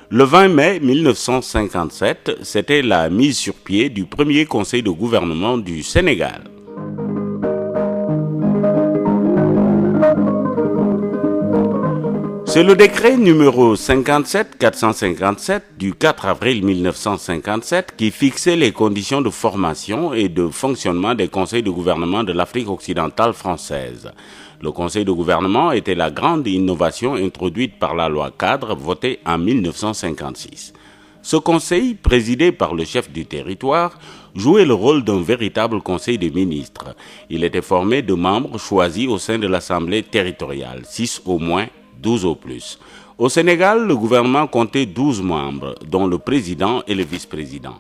Le 20 mai 1957, c'était la mise sur pied du premier conseil de gouvernement du Sénégal. C'est le décret numéro 57-457 du 4 avril 1957 qui fixait les conditions de formation et de fonctionnement des conseils de gouvernement de l'Afrique occidentale française. Le conseil de gouvernement était la grande innovation introduite par la loi cadre votée en 1956. Ce conseil, présidé par le chef du territoire, jouait le rôle d'un véritable conseil de ministres. Il était formé de membres choisis au sein de l'Assemblée territoriale, 6 au moins, 12 au plus. Au Sénégal, le gouvernement comptait 12 membres, dont le président et le vice-président.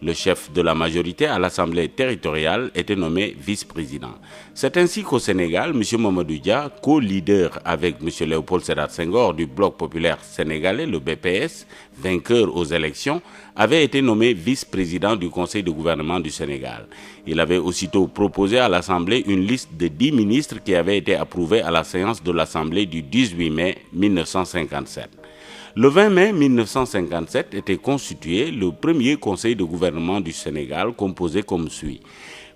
Le chef de la majorité à l'Assemblée territoriale était nommé vice-président. C'est ainsi qu'au Sénégal, M. Mamadou Dia, co-leader avec M. Léopold Sédar Senghor du Bloc populaire sénégalais, le BPS, vainqueur aux élections, avait été nommé vice-président du Conseil de gouvernement du Sénégal. Il avait aussitôt proposé à l'Assemblée une liste de 10 ministres qui avait été approuvée à la séance de l'Assemblée du 18 mai 1957. Le 20 mai 1957 était constitué le premier conseil de gouvernement du Sénégal composé comme suit.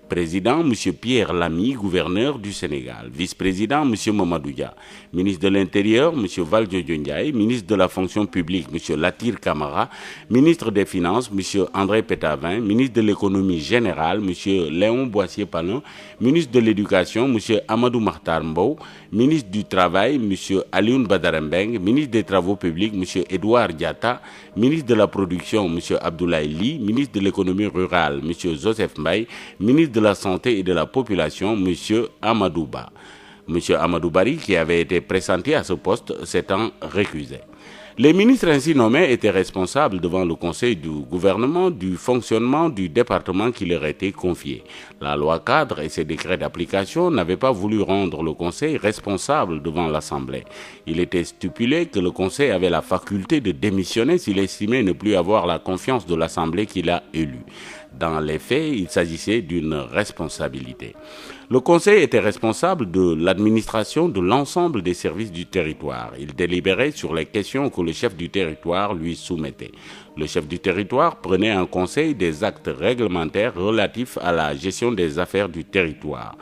Président, M. Pierre Lamy, gouverneur du Sénégal. Vice-président, M. Mamadou Dia. Ministre de l'Intérieur, M. Valdiodio Ndiaye. Ministre de la Fonction publique, M. Latir Camara. Ministre des Finances, M. André Pétavin. Ministre de l'Économie générale, M. Léon Boissier-Palin. Ministre de l'Éducation, M. Amadou Mahtar Mbow. Ministre du Travail, M. Alioune Badarembeng. Ministre des Travaux publics, M. Edouard Diatta. Ministre de la Production, M. Abdoulaye Ly. Ministre de l'Économie rurale, M. Joseph Mbaye. Ministre de la Santé et de la Population, M. Amadou Ba. M. Amadou Bari, qui avait été pressenti à ce poste, s'étant récusé. Les ministres ainsi nommés étaient responsables devant le Conseil du gouvernement du fonctionnement du département qui leur était confié. La loi cadre et ses décrets d'application n'avaient pas voulu rendre le Conseil responsable devant l'Assemblée. Il était stipulé que le Conseil avait la faculté de démissionner s'il estimait ne plus avoir la confiance de l'Assemblée qu'il a élue. Dans les faits, il s'agissait d'une responsabilité. Le Conseil était responsable de l'administration de l'ensemble des services du territoire. Il délibérait sur les questions que le chef du territoire lui soumettait. Le chef du territoire prenait en conseil des actes réglementaires relatifs à la gestion des affaires du territoire.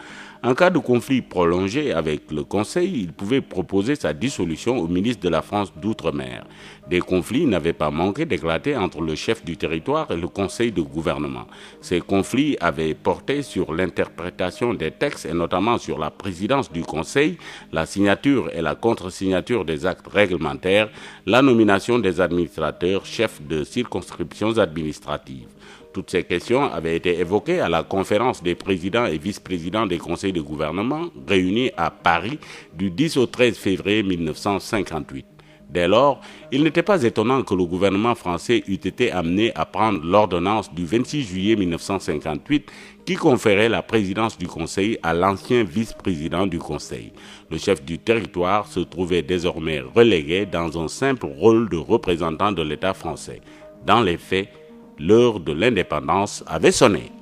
En cas de conflit prolongé avec le Conseil, il pouvait proposer sa dissolution au ministre de la France d'Outre-mer. Des conflits n'avaient pas manqué d'éclater entre le chef du territoire et le Conseil de gouvernement. Ces conflits avaient porté sur l'interprétation des textes et notamment sur la présidence du Conseil, la signature et la contre-signature des actes réglementaires, la nomination des administrateurs chefs de circonscriptions administratives. Toutes ces questions avaient été évoquées à la conférence des présidents et vice-présidents des conseils de gouvernement réunis à Paris du 10 au 13 février 1958. Dès lors, il n'était pas étonnant que le gouvernement français eût été amené à prendre l'ordonnance du 26 juillet 1958 qui conférait la présidence du Conseil à l'ancien vice-président du Conseil. Le chef du territoire se trouvait désormais relégué dans un simple rôle de représentant de l'État français. Dans les faits, l'heure de l'indépendance avait sonné.